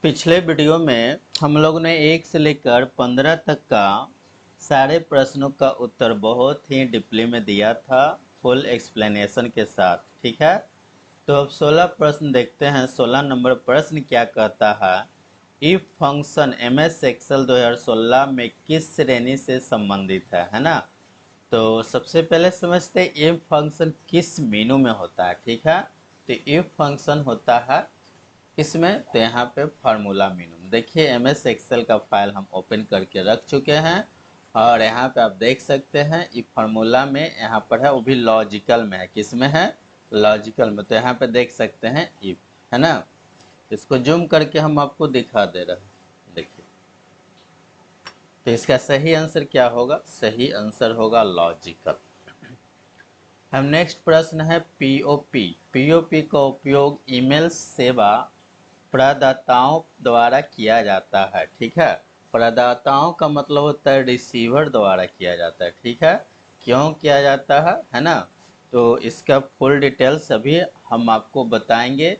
पिछले वीडियो में हम लोग ने 1 से लेकर 15 तक का सारे प्रश्नों का उत्तर बहुत ही डीपली में दिया था, फुल एक्सप्लेनेशन के साथ। ठीक है, तो अब 16 प्रश्न देखते हैं। 16 नंबर प्रश्न क्या कहता है, इफ फंक्शन MS एक्सेल 2016 में किस श्रेणी से संबंधित है ना। तो सबसे पहले समझते हैं इफ फंक्शन किस मेनू में होता है। ठीक है, तो इफ फंक्शन होता है इसमें, तो यहाँ पे फार्मूला मेनू देखिए, MS एक्सेल का फाइल हम ओपन करके रख चुके हैं और यहाँ पे आप देख सकते हैं इफ फार्मूला में यहाँ पर है, वो भी लॉजिकल में है। किस में है? लॉजिकल में। तो यहाँ पे देख सकते हैं इफ, है ना। इसको जूम करके हम आपको दिखा दे रहे हैं, देखिए। तो इसका सही आंसर क्या होगा? सही आंसर होगा लॉजिकल। हम नेक्स्ट प्रश्न है POP। POP का उपयोग ईमेल सेवा प्रदाताओं द्वारा किया जाता है। ठीक है, प्रदाताओं का मतलब होता है रिसीवर द्वारा किया जाता है। ठीक है, क्यों किया जाता है ना। तो इसका फुल डिटेल्स अभी हम आपको बताएंगे,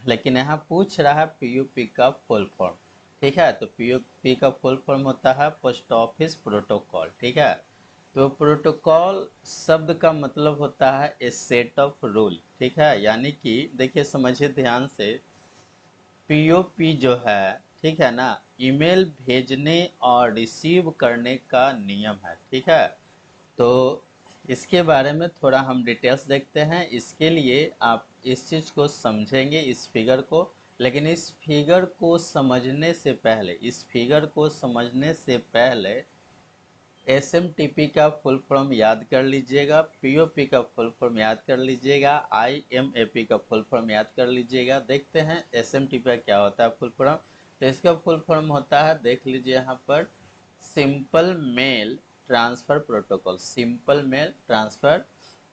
लेकिन यहाँ पूछ रहा है POP का फुल फॉर्म। ठीक है, तो POP का फुल फॉर्म होता है पोस्ट ऑफिस प्रोटोकॉल। ठीक है, तो प्रोटोकॉल शब्द का मतलब होता है ए सेट ऑफ रूल। ठीक है, यानी कि देखिए, समझिए ध्यान से, POP जो है, ठीक है ना, ईमेल भेजने और रिसीव करने का नियम है। ठीक है, तो इसके बारे में थोड़ा हम डिटेल्स देखते हैं। इसके लिए आप इस चीज़ को समझेंगे, इस फिगर को। लेकिन इस फिगर को समझने से पहले SMTP का फुल फॉर्म याद कर लीजिएगा, POP का फुल फॉर्म याद कर लीजिएगा, IMAP का फुल फॉर्म याद कर लीजिएगा। देखते हैं SMTP का क्या होता है फुल फॉर्म। तो इसका फुल फॉर्म होता है, देख लीजिए यहाँ पर, simple mail transfer protocol, simple mail transfer.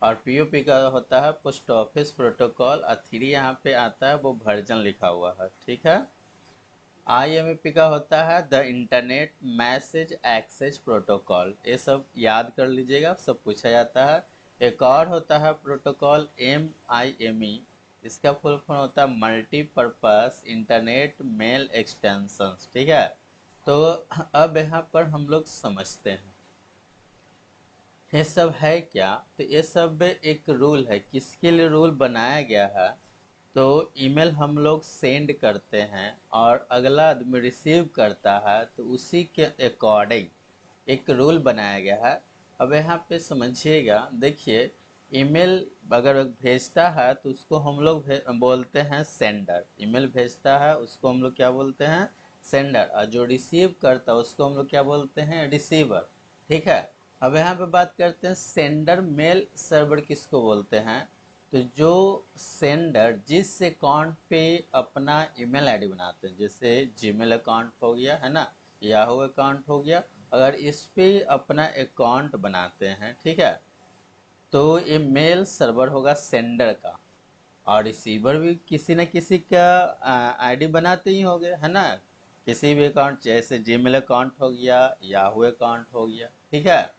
और POP का होता है पोस्ट ऑफिस प्रोटोकॉल, और 3 यहाँ पे आता है, वो वर्जन लिखा हुआ है। ठीक है, IMAP का होता है the internet message access protocol. ये सब याद कर लीजिएगा, सब पूछा जाता है। एक और होता है प्रोटोकॉल MIME, इसका फुल फॉर्म होता है मल्टीपर्पस इंटरनेट मेल एक्सटेंशंस। ठीक है, तो अब यहाँ पर हम लोग समझते हैं ये सब है क्या। तो ये सब एक रूल है, किसके लिए रूल बनाया गया है। तो ईमेल हम लोग सेंड करते हैं और अगला आदमी रिसीव करता है, तो उसी के अकॉर्डिंग एक रूल बनाया गया है। अब यहाँ पे समझिएगा, देखिए, ईमेल अगर भेजता है तो उसको हम लोग बोलते हैं सेंडर। ईमेल भेजता है उसको हम लोग क्या बोलते हैं? सेंडर। और जो रिसीव करता है उसको हम लोग क्या बोलते हैं? रिसीवर। ठीक है, अब यहाँ पे बात करते हैं सेंडर मेल सर्वर किसको बोलते हैं। तो जो सेंडर जिस अकाउंट पे अपना ईमेल आईडी बनाते हैं, जैसे जीमेल अकाउंट हो गया, है ना, याहू अकाउंट हो गया, अगर इस पे अपना अकाउंट बनाते हैं, ठीक है, तो ये मेल सर्वर होगा सेंडर का। और रिसीवर भी किसी न किसी का आईडी बनाते ही होंगे, है ना, किसी भी अकाउंट, जैसे जीमेल अकाउंट हो गया, याहू अकाउंट हो गया। ठीक है,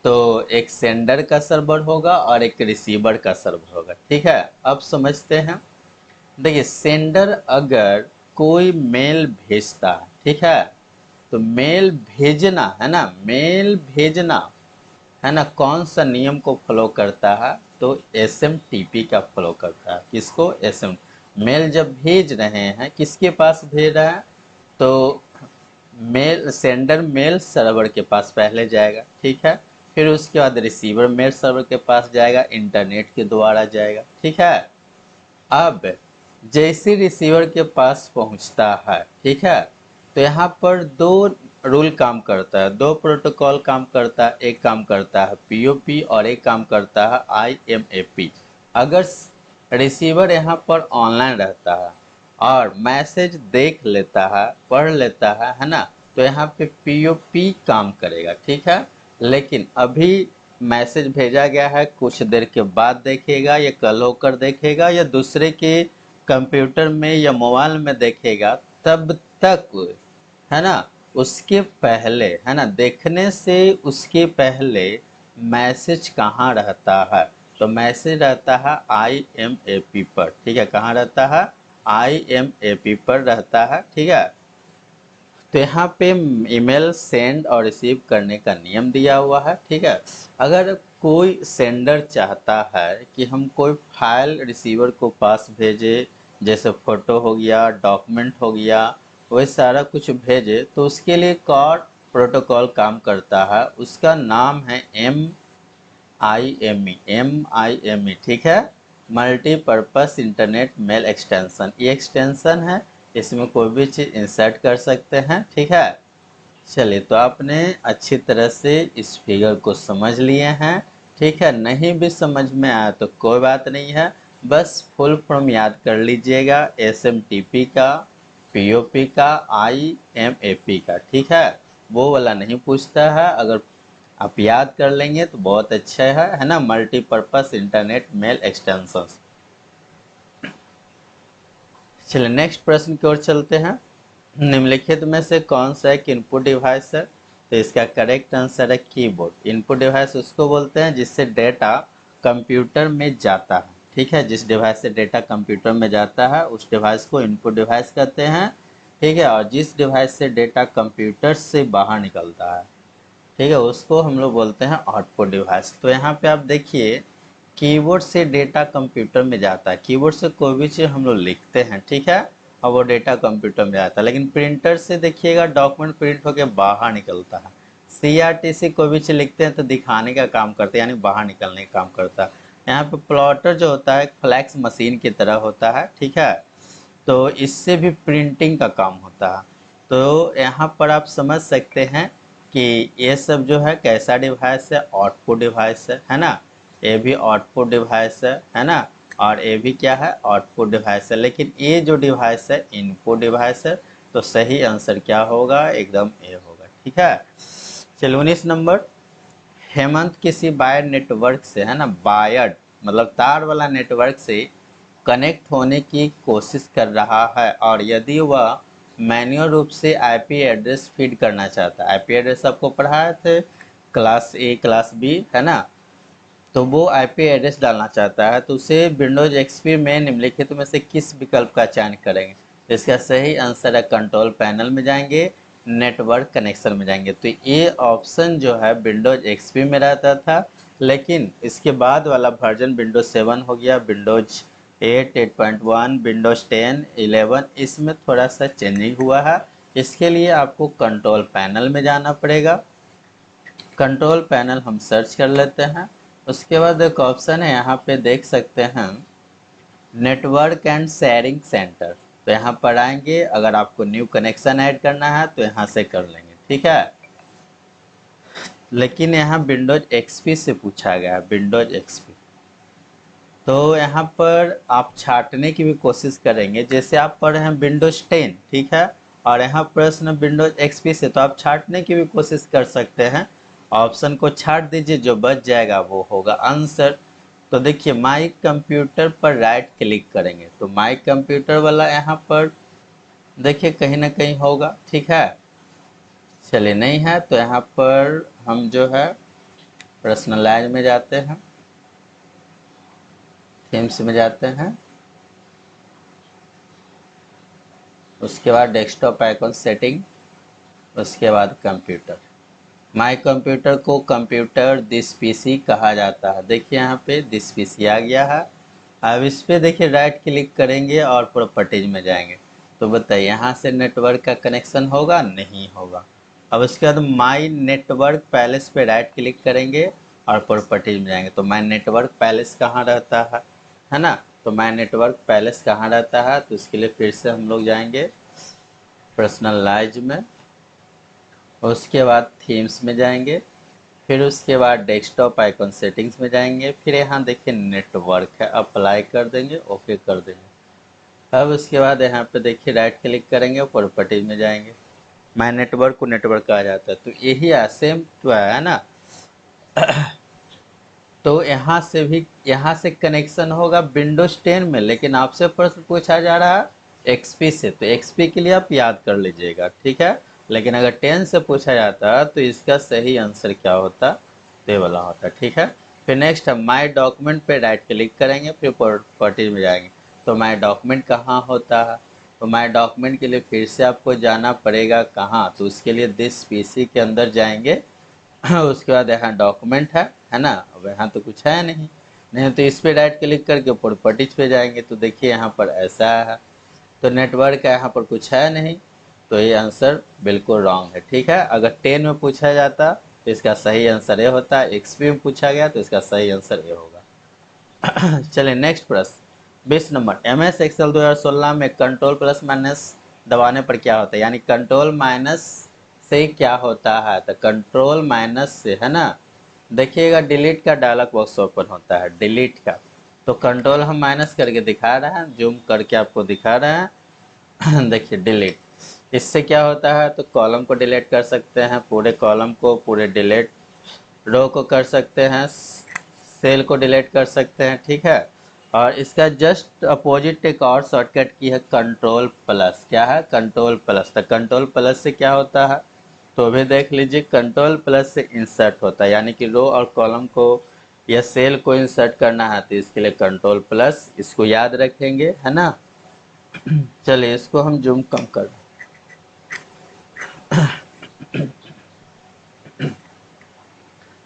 तो एक सेंडर का सर्वर होगा और एक रिसीवर का सर्वर होगा। ठीक है, अब समझते हैं। देखिए, सेंडर अगर कोई मेल भेजता है, ठीक है, तो मेल भेजना, है ना, मेल भेजना, है ना, कौन सा नियम को फॉलो करता है? तो SMTP का फॉलो करता है। किसको? मेल जब भेज रहे हैं, किसके पास भेज रहा है? तो मेल सेंडर मेल सर्वर के पास पहले जाएगा। ठीक है, फिर उसके बाद रिसीवर मेल सर्वर के पास जाएगा, इंटरनेट के द्वारा जाएगा। ठीक है, अब जैसे रिसीवर के पास पहुंचता है, ठीक है, तो यहाँ पर 2 रूल काम करता है, 2 प्रोटोकॉल काम करता है। एक काम करता है POP और एक काम करता है IMAP। अगर रिसीवर यहाँ पर ऑनलाइन रहता है और मैसेज देख लेता है, पढ़ लेता है ना, तो यहाँ पे POP काम करेगा। ठीक है, लेकिन अभी मैसेज भेजा गया है, कुछ देर के बाद देखेगा, या कल होकर देखेगा, या दूसरे के कंप्यूटर में या मोबाइल में देखेगा, तब तक, है ना, उसके पहले, है ना, देखने से उसके पहले मैसेज कहाँ रहता है? तो मैसेज रहता है IMAP पर। ठीक है, कहाँ रहता है? IMAP पर रहता है, ठीक है। तो यहाँ पे ईमेल सेंड और रिसीव करने का नियम दिया हुआ है, ठीक है। अगर कोई सेंडर चाहता है कि हम कोई फाइल रिसीवर को पास भेजे, जैसे फोटो हो गया, डॉक्यूमेंट हो गया, वही सारा कुछ भेजे, तो उसके लिए एक और प्रोटोकॉल काम करता है, उसका नाम है MIME, ठीक है, मल्टीपर्पस इंटरनेट मेल एक्सटेंशन। ये एक्सटेंशन है, इसमें कोई भी चीज़ इंसर्ट कर सकते हैं, ठीक है। चलिए, तो आपने अच्छी तरह से इस फिगर को समझ लिए हैं, ठीक है। नहीं भी समझ में आया तो कोई बात नहीं है, बस फुल फॉर्म याद कर लीजिएगा, SMTP का, POP का, IMAP का, ठीक है। वो वाला नहीं पूछता है, अगर आप याद कर लेंगे तो बहुत अच्छा है ना। Multipurpose internet mail extension. चलिए नेक्स्ट प्रश्न की ओर चलते हैं। निम्नलिखित में से कौन सा एक इनपुट डिवाइस है? तो इसका करेक्ट आंसर है कीबोर्ड। इनपुट डिवाइस उसको बोलते हैं जिससे डेटा कंप्यूटर में जाता है, ठीक है। जिस डिवाइस से डेटा कंप्यूटर में जाता है उस डिवाइस को इनपुट डिवाइस कहते हैं, ठीक है। और जिस डिवाइस से डेटा कंप्यूटर से बाहर निकलता है, ठीक है, उसको हम लोग बोलते हैं आउटपुट डिवाइस। तो यहाँ पे आप देखिए, कीबोर्ड से डेटा कंप्यूटर में जाता है, कीबोर्ड से कोई भी चीज़ हम लोग लिखते हैं, ठीक है, और वो डेटा कंप्यूटर में जाता है। लेकिन प्रिंटर से देखिएगा डॉक्यूमेंट प्रिंट होकर बाहर निकलता है। CRT कोई भी चीज़ लिखते हैं तो दिखाने का काम करते हैं, यानी बाहर निकलने का काम करता है। यहाँ पे प्लॉटर जो होता है फ्लैक्स मशीन की तरह होता है, ठीक है। तो इससे भी प्रिंटिंग का काम होता है। तो यहाँ पर आप समझ सकते हैं कि ये सब जो है कैसा डिवाइस है, आउटपुट डिवाइस है ना। ये भी आउटपुट डिवाइस है ना। और ये भी क्या है, आउटपुट डिवाइस है। लेकिन ये जो डिवाइस है इनपुट डिवाइस है। तो सही आंसर क्या होगा, एकदम ए होगा, ठीक है। चलिए 19 नंबर। हेमंत किसी वायर नेटवर्क से, है ना, वायर्ड मतलब तार वाला नेटवर्क से कनेक्ट होने की कोशिश कर रहा है, और यदि वह मैन्युअल रूप से IP एड्रेस फीड करना चाहता है। IP एड्रेस आपको पढ़ाए थे क्लास A क्लास B, है ना। तो वो IP एड्रेस डालना चाहता है, तो उसे विंडोज XP में निम्नलिखित में से किस विकल्प का चयन करेंगे? तो इसका सही आंसर है कंट्रोल पैनल में जाएंगे, नेटवर्क कनेक्शन में जाएंगे। तो ये ऑप्शन जो है विंडोज XP में रहता था, लेकिन इसके बाद वाला वर्जन विंडोज 7 हो गया, विंडोज 8, 8.1, विंडोज 10, 11, इसमें थोड़ा सा चेंजिंग हुआ है। इसके लिए आपको कंट्रोल पैनल में जाना पड़ेगा। कंट्रोल पैनल हम सर्च कर लेते हैं। उसके बाद एक ऑप्शन है, यहाँ पे देख सकते हैं नेटवर्क एंड शेयरिंग सेंटर। तो यहाँ पर आएंगे, अगर आपको न्यू कनेक्शन ऐड करना है तो यहाँ से कर लेंगे, ठीक है। लेकिन यहाँ विंडोज XP से पूछा गया है, विंडोज XP। तो यहाँ पर आप छाटने की भी कोशिश करेंगे, जैसे आप पढ़ रहे हैं विंडोज 10, ठीक है, और यहाँ प्रश्न विंडोज XP से, तो आप छाटने की भी कोशिश कर सकते हैं। ऑप्शन को छाट दीजिए, जो बच जाएगा वो होगा आंसर। तो देखिए माई कंप्यूटर पर राइट क्लिक करेंगे, तो माई कंप्यूटर वाला यहाँ पर देखिए कहीं ना कहीं होगा, ठीक है। चलिए नहीं है तो यहाँ पर हम जो है पर्सनलाइज में जाते हैं, थीम्स में जाते हैं, उसके बाद डेस्कटॉप आइकॉन सेटिंग, उसके बाद कंप्यूटर। माई कंप्यूटर को कंप्यूटर दिस PC कहा जाता है। देखिए यहाँ पे दिस PC आ गया है। अब इस पर देखिए राइट क्लिक करेंगे और प्रॉपर्टीज में जाएंगे। तो बताइए यहाँ से नेटवर्क का कनेक्शन होगा, नहीं होगा। अब उसके बाद माई नेटवर्क पैलेस पे राइट क्लिक करेंगे और प्रॉपर्टीज में जाएंगे। तो माई नेटवर्क पैलेस कहाँ रहता है ना। तो माई नेटवर्क पैलेस कहाँ रहता है, तो इसके लिए फिर से हम लोग जाएंगे पर्सनलाइज में, उसके बाद थीम्स में जाएंगे, फिर उसके बाद डेस्कटॉप आइकॉन सेटिंग्स में जाएंगे, फिर यहाँ देखिए नेटवर्क है, अप्लाई कर देंगे, ओके कर देंगे। अब उसके बाद यहाँ पे देखिए राइट क्लिक करेंगे, प्रॉपर्टीज में जाएंगे। माय नेटवर्क को नेटवर्क कहा जाता है, तो यही है, सेम तो है ना। तो यहाँ से भी, यहाँ से कनेक्शन होगा विंडोज 10 में, लेकिन आपसे प्रश्न पूछा जा रहा है XP से, तो XP के लिए आप याद कर लीजिएगा, ठीक है। लेकिन अगर 10 से पूछा जाता तो इसका सही आंसर क्या होता, ये वाला होता, ठीक है। फिर नेक्स्ट है माई डॉक्यूमेंट पे राइट क्लिक करेंगे, फिर प्रॉपर्टीज में जाएंगे। तो माय डॉक्यूमेंट कहाँ होता है, तो माय डॉक्यूमेंट के लिए फिर से आपको जाना पड़ेगा कहाँ, तो उसके लिए दिस पीसी के अंदर जाएंगे। उसके बाद यहाँ डॉक्यूमेंट है ना। अब यहाँ तो कुछ है नहीं तो इस पे राइट क्लिक करके प्रॉपर्टीज पे जाएंगे, तो देखिए यहाँ पर ऐसा है। तो नेटवर्क है, यहाँ पर कुछ है नहीं, तो ये आंसर बिल्कुल रॉन्ग है। ठीक है, अगर 10 में पूछा जाता तो इसका सही आंसर ये होता है, XP में पूछा गया तो इसका सही आंसर ये होगा। चलिए नेक्स्ट प्रश्न 20 नंबर। MS एक्सेल 2016 में कंट्रोल प्लस माइनस दबाने पर क्या होता है, यानी कंट्रोल माइनस से क्या होता है, तो कंट्रोल माइनस से है ना, देखिएगा डिलीट का डायलॉग बॉक्स ओपन होता है, डिलीट का। तो कंट्रोल हम माइनस करके दिखा रहे हैं, जूम करके आपको दिखा रहे हैं। देखिए डिलीट, इससे क्या होता है, तो कॉलम को डिलीट कर सकते हैं, पूरे कॉलम को, पूरे डिलीट रो को कर सकते हैं, सेल को डिलीट कर सकते हैं। ठीक है, और इसका जस्ट अपोजिट एक और शॉर्टकट की है कंट्रोल प्लस। क्या है, कंट्रोल प्लस। तो कंट्रोल प्लस से क्या होता है, तो भी देख लीजिए, कंट्रोल प्लस से इंसर्ट होता है, यानी कि रो और कॉलम को या सेल को इंसर्ट करना है तो इसके लिए कंट्रोल प्लस, इसको याद रखेंगे है ना। चलिए इसको हम जूम कम कर,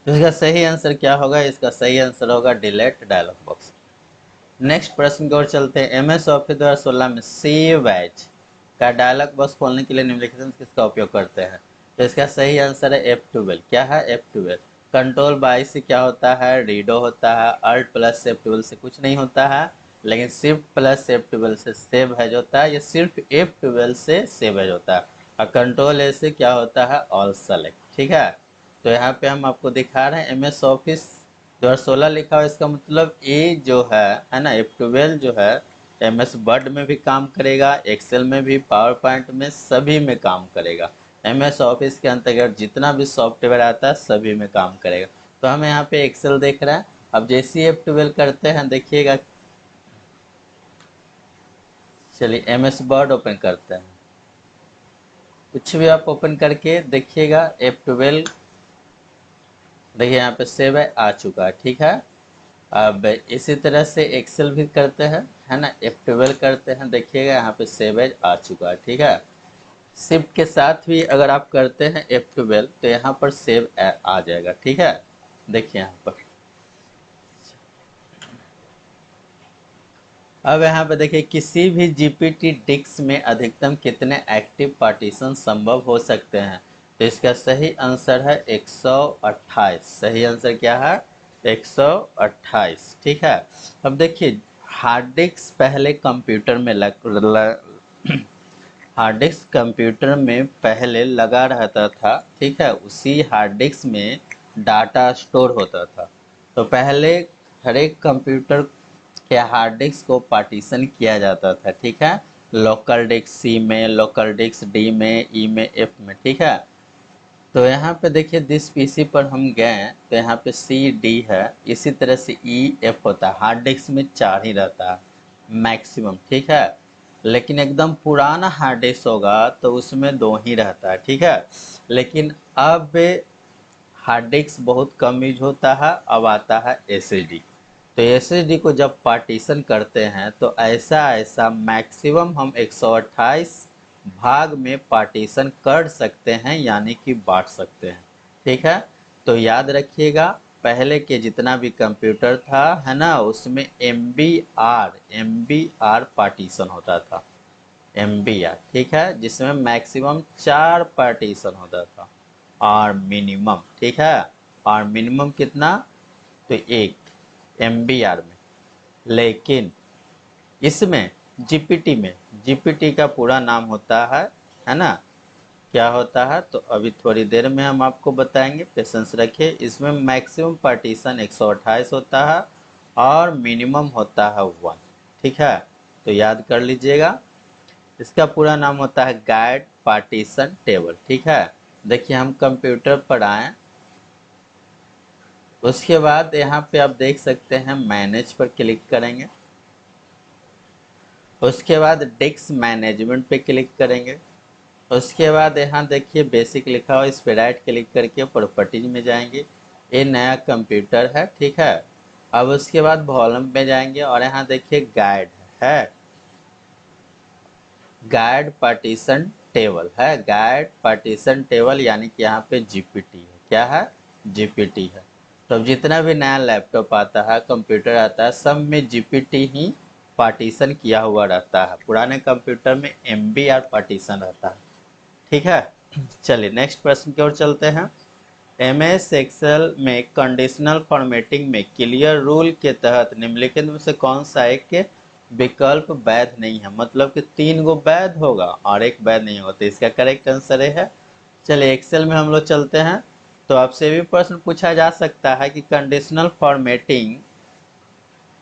तो इसका सही आंसर क्या होगा, इसका सही आंसर होगा डिलीट डायलॉग बॉक्स। नेक्स्ट प्रश्न की ओर चलते हैं। MS ऑफिस 2016 में सेव एज का डायलॉग बॉक्स खोलने के लिए निम्नलिखित में किसका उपयोग करते हैं, तो इसका सही आंसर है F12। क्या है, F12। कंट्रोल बाई से क्या होता है, रीडो होता है, अल्ट प्लस F12 से कुछ नहीं होता है, लेकिन शिफ्ट प्लस F12 से सेव एज होता है, ये सिर्फ F12 से सेव एज होता है। और कंट्रोल ए से क्या होता है, ऑल सेलेक्ट। ठीक है, तो यहाँ पे हम आपको दिखा रहे हैं MS ऑफिस 2016 लिखा हुआ, इसका मतलब ए जो है ना, F12 जो है MS वर्ड में भी काम करेगा, एक्सेल में भी, पावर पॉइंट में, सभी में काम करेगा। MS ऑफिस के अंतर्गत जितना भी सॉफ्टवेयर आता है सभी में काम करेगा। तो हम यहाँ पे एक्सेल देख रहे हैं, अब जैसे ही F12 करते हैं देखिएगा, चलिए MS वर्ड ओपन करते हैं, कुछ भी आप ओपन करके देखिएगा F12, देखिए यहाँ पे सेव आ चुका है। ठीक है, अब इसी तरह से एक्सेल भी करते हैं है ना, F12 करते हैं, देखिएगा यहाँ पे सेव एज आ चुका है। ठीक है, शिफ्ट के साथ भी अगर आप करते हैं F12 तो यहाँ पर सेव आ जाएगा। ठीक है, देखिए यहाँ पर, अब यहाँ पे देखिए किसी भी GPT डिस्क में अधिकतम कितने एक्टिव पार्टीशन संभव हो सकते हैं, तो इसका सही आंसर है 128। सही आंसर क्या है, 128। ठीक है, अब देखिए हार्ड डिस्क पहले कंप्यूटर में हार्ड डिस्क कंप्यूटर में पहले लगा रहता था। ठीक है, उसी हार्ड डिस्क में डाटा स्टोर होता था। तो पहले हर एक कंप्यूटर के हार्ड डिस्क को पार्टीशन किया जाता था। ठीक है, लोकल डिस्क C में, लोकल डिस्क D में, E में, F में। ठीक है, तो यहाँ पे देखिए दिस PC पर हम गए तो यहाँ पे C D है, इसी तरह से E F होता है। हार्ड डिस्क में 4 ही रहता है मैक्सिमम। ठीक है, लेकिन एकदम पुराना हार्ड डिस्क होगा तो उसमें 2 ही रहता है। ठीक है, लेकिन अब हार्ड डिस्क बहुत कम यूज होता है, अब आता है SSD। तो SSD को जब पार्टीशन करते हैं तो ऐसा मैक्सिमम हम 128 भाग में पार्टीशन कर सकते हैं, यानी कि बांट सकते हैं। ठीक है, तो याद रखिएगा पहले के जितना भी कंप्यूटर था है ना, उसमें MBR पार्टीशन होता था, MBR। ठीक है, जिसमें मैक्सिमम 4 पार्टीशन होता था और मिनिमम। ठीक है, और मिनिमम कितना, तो 1 MBR में। लेकिन इसमें GPT का पूरा नाम होता है ना, क्या होता है, तो अभी थोड़ी देर में हम आपको बताएंगे, पेशेंस रखिए। इसमें मैक्सिमम पार्टीशन 128 होता है और मिनिमम होता है 1। ठीक है, तो याद कर लीजिएगा, इसका पूरा नाम होता है गाइड पार्टीशन टेबल। ठीक है, देखिए हम कंप्यूटर पर आए, उसके बाद यहाँ पे आप देख सकते हैं मैनेज पर क्लिक करेंगे, उसके बाद डिस्क मैनेजमेंट पे क्लिक करेंगे, उसके बाद यहाँ देखिए बेसिक लिखा हुआ, इस पर राइट क्लिक करके प्रॉपर्टीज में जाएंगे, ये नया कंप्यूटर है। ठीक है, अब उसके बाद वॉल्यूम में जाएंगे और यहाँ देखिए गाइड है गाइड पार्टीशन टेबल है, गाइड पार्टीशन टेबल, यानी कि यहाँ पे जीपीटी है। क्या है? जीपीटी है। तो अब जितना भी नया लैपटॉप आता है, कंप्यूटर आता है, सब में जीपीटी ही पार्टीशन किया हुआ रहता है। पुराने कंप्यूटर में एमबीआर पार्टीशन रहता है। ठीक है, चलिए नेक्स्ट प्रश्न की ओर चलते हैं। एमएस एक्सेल में कंडीशनल फॉर्मेटिंग में क्लियर रूल के तहत निम्नलिखित में से कौन सा एक विकल्प वैध नहीं है? मतलब कि 3 गो वैध होगा और एक वैध नहीं होगा, तो इसका करेक्ट आंसर है। चलिए एक्सेल में हम लोग चलते हैं। तो आपसे भी प्रश्न पूछा जा सकता है कि कंडीशनल फॉर्मेटिंग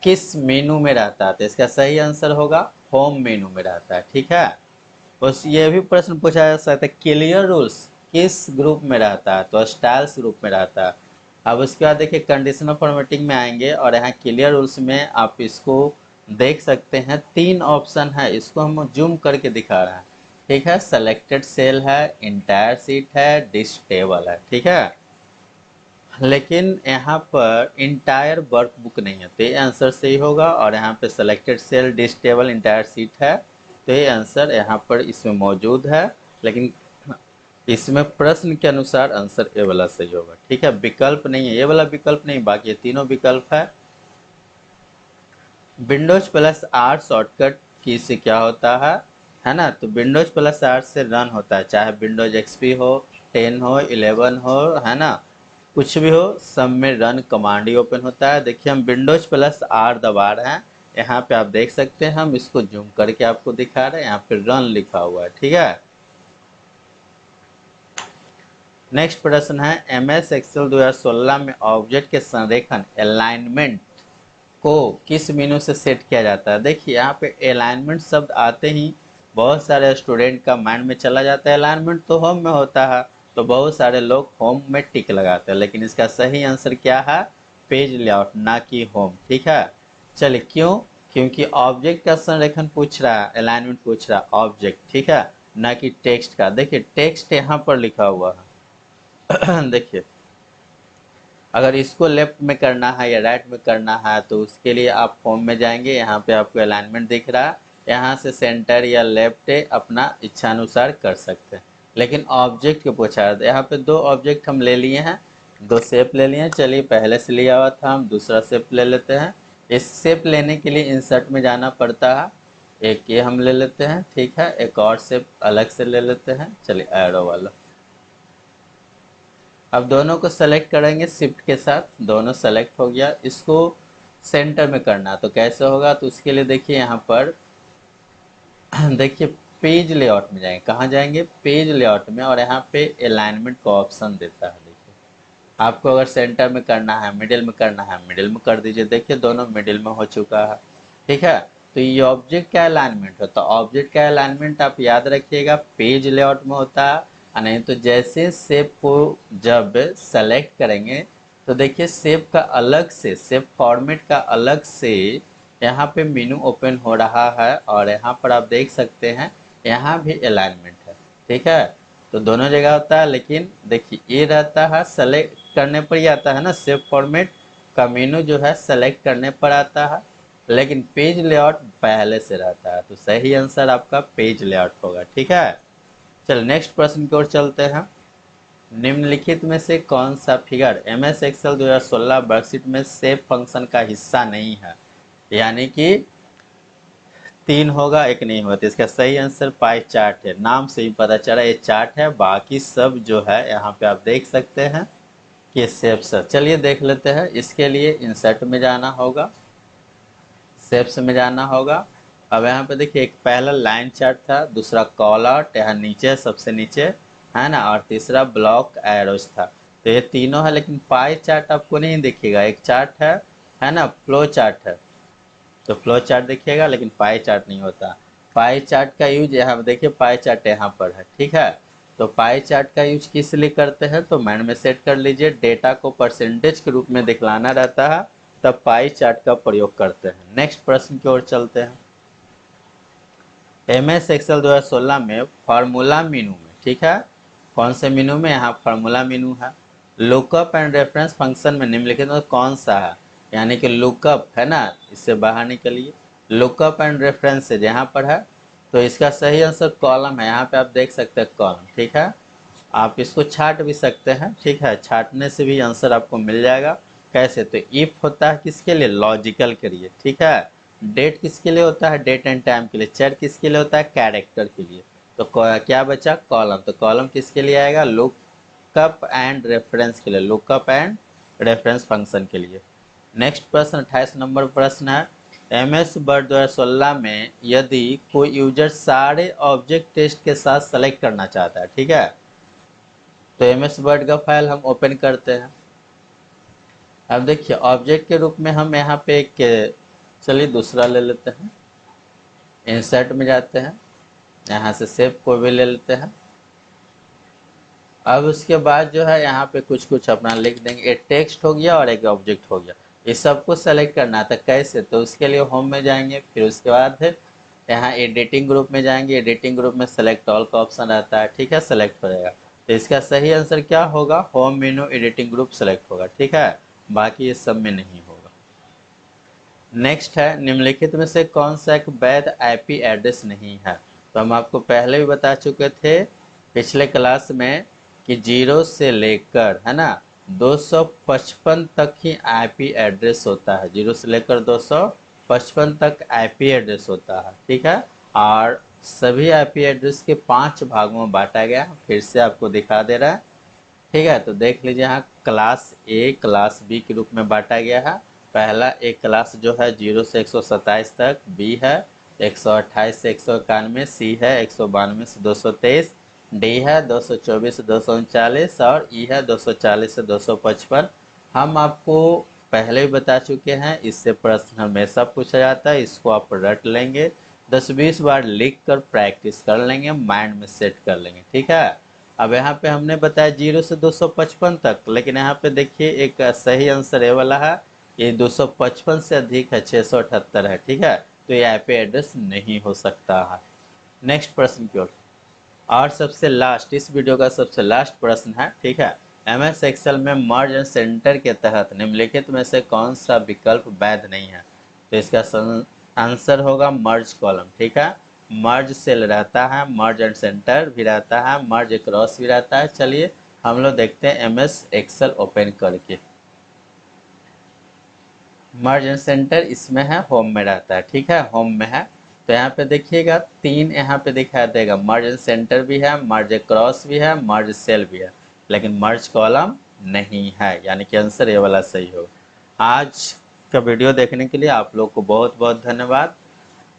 किस मेनू में रहता है? तो इसका सही आंसर होगा होम मेनू में रहता है। ठीक है, बस ये भी प्रश्न पूछा जा सकता है क्लियर रूल्स किस ग्रुप में रहता है? तो स्टाइल्स ग्रुप में रहता है। अब उसके बाद देखिए कंडीशनल फॉर्मेटिंग में आएंगे और यहाँ क्लियर रूल्स में आप इसको देख सकते हैं 3 ऑप्शन है, इसको हम जूम करके दिखा रहे हैं। ठीक है, सेलेक्टेड सेल है, इंटायर सीट है, डिश टेबल है। ठीक है, लेकिन यहाँ पर इंटायर वर्कबुक नहीं है, तो ये आंसर सही होगा। और यहाँ पे सेलेक्टेड सेल, डिश टेबल, इंटायर सीट है, तो ये आंसर यहाँ पर इसमें मौजूद है। लेकिन इसमें प्रश्न के अनुसार आंसर ए वाला सही होगा। ठीक है, विकल्प नहीं है, ये वाला विकल्प नहीं, बाकी ये तीनों विकल्प है। विंडोज प्लस आर शॉर्टकट की से क्या होता है ना? तो विंडोज प्लस आर से रन होता है, चाहे विंडोज एक्सपी हो, 10 हो, 11 हो, है ना, कुछ भी हो, सब में रन कमांड ही ओपन होता है। देखिए हम विंडोज प्लस आर दबा रहे हैं, यहाँ पे आप देख सकते हैं, हम इसको जूम करके आपको दिखा रहे हैं, यहाँ पे रन लिखा हुआ है। ठीक है, नेक्स्ट प्रश्न है एमएस एक्सेल 2016 में ऑब्जेक्ट के संरेखण अलाइनमेंट को किस मेनू से सेट किया जाता है? देखिए यहाँ पे अलाइनमेंट शब्द आते ही बहुत सारे स्टूडेंट का माइंड में चला जाता है अलाइनमेंट तो होम में होता है, तो बहुत सारे लोग होम में टिक लगाते हैं, लेकिन इसका सही आंसर क्या है? पेज लेआउट, ना कि होम। ठीक है, चलिए क्यों? क्योंकि ऑब्जेक्ट का संरेखण पूछ रहा है, अलाइनमेंट पूछ रहा है ऑब्जेक्ट, ठीक है, ना कि टेक्स्ट का। देखिए टेक्स्ट यहाँ पर लिखा हुआ है देखिए अगर इसको लेफ्ट में करना है या राइट में करना है तो उसके लिए आप फॉर्म में जाएंगे, यहाँ पे आपको अलाइनमेंट दिख रहा है, यहाँ से सेंटर या लेफ्ट अपना इच्छानुसार कर सकते हैं। लेकिन ऑब्जेक्ट के पूछा है, यहाँ पे 2 ऑब्जेक्ट हम ले लिए हैं, 2 शेप ले लिए हैं। चलिए पहले से लिया हुआ था, हम दूसरा शेप ले लेते हैं। इस शेप लेने के लिए इंसर्ट में जाना पड़ता है, एक ये हम ले लेते हैं। ठीक है, एक और शेप अलग से ले लेते हैं, चलिए एरो वाला। अब दोनों को सेलेक्ट करेंगे शिफ्ट के साथ, दोनों सेलेक्ट हो गया। इसको सेंटर में करना तो कैसे होगा? तो उसके लिए देखिए यहाँ पर देखिए पेज लेआउट में जाएंगे, कहाँ जाएंगे? पेज लेआउट में, और यहाँ पे अलाइनमेंट का ऑप्शन देता है। देखिए आपको अगर सेंटर में करना है, मिडिल में करना है, मिडिल में कर दीजिए। देखिए दोनों मिडिल में हो चुका है। ठीक है, तो ये ऑब्जेक्ट का अलाइनमेंट होता है। ऑब्जेक्ट का अलाइनमेंट आप याद रखिएगा पेज लेआउट में होता है, नहीं तो जैसे शेप को जब सेलेक्ट करेंगे तो देखिए शेप का अलग से, शेप फॉर्मेट का अलग से यहाँ पे मेनू ओपन हो रहा है, और यहाँ पर आप देख सकते हैं यहाँ भी अलाइनमेंट है। ठीक है, तो दोनों जगह होता है, लेकिन देखिए ये रहता है सेलेक्ट करने पर ही आता है ना, शेप फॉर्मेट का मेनू जो है सेलेक्ट करने पर आता है, लेकिन पेज लेआउट पहले से रहता है। तो सही आंसर आपका पेज लेआउट होगा। ठीक है, चल नेक्स्ट प्रश्न की ओर चलते हैं। निम्नलिखित में से कौन सा फिगर एमएस एक्सेल 2016 वर्कशीट में शेप फंक्शन का हिस्सा नहीं है? यानी कि 3 होगा, एक नहीं होगा। तो इसका सही आंसर पाई चार्ट है, नाम से ही पता चला ये चार्ट है, बाकी सब जो है यहाँ पे आप देख सकते हैं कि शेप्स है। चलिए देख लेते हैं। इसके लिए इंसर्ट में जाना होगा, शेप्स में जाना होगा। अब यहाँ पे देखिए एक पहला लाइन चार्ट था, दूसरा कॉल आउट यहाँ नीचे सबसे नीचे है ना, और तीसरा ब्लॉक एरोज था। तो ये तीनों है, लेकिन पाई चार्ट आपको नहीं दिखेगा। एक चार्ट है ना, फ्लो चार्ट है, तो फ्लो चार्ट दिखेगा, लेकिन पाई चार्ट नहीं होता। पाई चार्ट का यूज यहाँ देखिए, पाई चार्ट यहाँ पर है। ठीक है, तो पाई चार्ट का यूज किस लिए करते हैं? तो माइंड में सेट कर लीजिए, डेटा को परसेंटेज के रूप में दिखलाना रहता है, तब पाई चार्ट का प्रयोग करते हैं। नेक्स्ट प्रश्न की ओर चलते हैं। एमएस एक्सेल 2016 में फार्मूला मेनू में, ठीक है, कौन से मेनू में? यहाँ फार्मूला मेनू है। लुकअप एंड रेफरेंस फंक्शन में निम्नलिखित में कौन सा है? यानी कि लुकअप है ना, इससे बाहर निकलिए, लुकअप एंड रेफरेंसेज यहाँ पर है, तो इसका सही आंसर कॉलम है। यहाँ पे आप देख सकते हैं कॉलम, ठीक है। आप इसको छाट भी सकते हैं, ठीक है, छाटने से भी आंसर आपको मिल जाएगा। कैसे, तो इफ होता है किसके लिए, लॉजिकल के लिए, ठीक है। डेट किसके लिए होता है, डेट एंड टाइम के लिए। चर किसके लिए होता है, कैरेक्टर के लिए। तो क्या बचा, कॉलम। तो कॉलम किसके लिए आएगा, लुकअप एंड रेफरेंस के लिए, लुकअप एंड रेफरेंस फंक्शन के लिए। नेक्स्ट प्रश्न 28 नंबर प्रश्न है, MS वर्ड 2016 में यदि कोई यूजर सारे ऑब्जेक्ट टेस्ट के साथ सेलेक्ट करना चाहता है, ठीक है, तो MS वर्ड का फाइल हम ओपन करते हैं। अब देखिए ऑब्जेक्ट के रूप में हम यहाँ पे एक, चलिए दूसरा ले लेते हैं, इंसर्ट में जाते हैं, यहाँ से सेव को भी ले लेते हैं। अब उसके बाद जो है यहाँ पे कुछ कुछ अपना लिख देंगे, एक टेक्स्ट हो गया और एक ऑब्जेक्ट हो गया। इस सबको सेलेक्ट करना था, कैसे, तो उसके लिए होम में जाएंगे, फिर उसके बाद यहाँ एडिटिंग ग्रुप में जाएंगे, एडिटिंग ग्रुप में सेलेक्ट ऑल का ऑप्शन रहता है, ठीक है, सेलेक्ट हो जाएगा। तो इसका सही आंसर क्या होगा, होम मेनू एडिटिंग ग्रुप सेलेक्ट होगा, ठीक है, बाकी ये सब में नहीं होगा। नेक्स्ट है, निम्नलिखित में से कौन सा एक वैध IP एड्रेस नहीं है। तो हम आपको पहले भी बता चुके थे पिछले क्लास में कि 0 से लेकर, है ना, 255 तक ही IP एड्रेस होता है। 0 से लेकर 255 तक IP एड्रेस होता है, ठीक है। और सभी IP एड्रेस के 5 भागों में बांटा गया, फिर से आपको दिखा दे रहा है, ठीक है। तो देख लीजिए यहाँ क्लास A क्लास B के रूप में बांटा गया है। पहला एक क्लास जो है 0 से 127 तक, B है 128 से 191, C है 192 से 223, D है 224 से 239 और E है 240 से 255। हम आपको पहले भी बता चुके हैं, इससे प्रश्न हमेशा पूछा जाता है, इसको आप रट लेंगे, 10-20 बार लिख कर प्रैक्टिस कर लेंगे, माइंड में सेट कर लेंगे, ठीक है। अब यहाँ पे हमने बताया 0 से 255 तक, लेकिन यहाँ पे देखिए एक सही आंसर ये वाला है, ये 255 से अधिक है, 678 है, ठीक है। तो ये IP एड्रेस नहीं हो सकता है। नेक्स्ट प्रश्न की ओर, और सबसे लास्ट, इस वीडियो का सबसे लास्ट प्रश्न है, ठीक है। MS एक्सेल में मर्ज एंड सेंटर के तहत निम्नलिखित में से कौन सा विकल्प वैध नहीं है। तो इसका आंसर होगा मर्ज कॉलम, ठीक है। मर्ज सेल रहता है, मर्ज एंड सेंटर भी रहता है, मर्ज क्रॉस भी रहता है। चलिए हम लोग देखते हैं MS एक्सेल ओपन करके। मर्ज एंड सेंटर इसमें है, होम में रहता है, ठीक है, होम में है। तो यहाँ पे देखिएगा 3 यहाँ पे दिखाई देगा, मर्ज एंड सेंटर भी है, मर्ज क्रॉस भी है, मर्ज सेल भी है, लेकिन मर्ज कॉलम नहीं है, यानी कि आंसर ये वाला सही होगा। आज का वीडियो देखने के लिए आप लोग को बहुत बहुत धन्यवाद।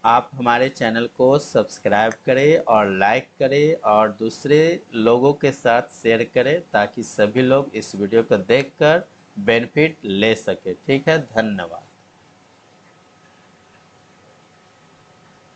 आप हमारे चैनल को सब्सक्राइब करें और लाइक करें और दूसरे लोगों के साथ शेयर करें, ताकि सभी लोग इस वीडियो को देखकर बेनिफिट ले सके, ठीक है। धन्यवाद।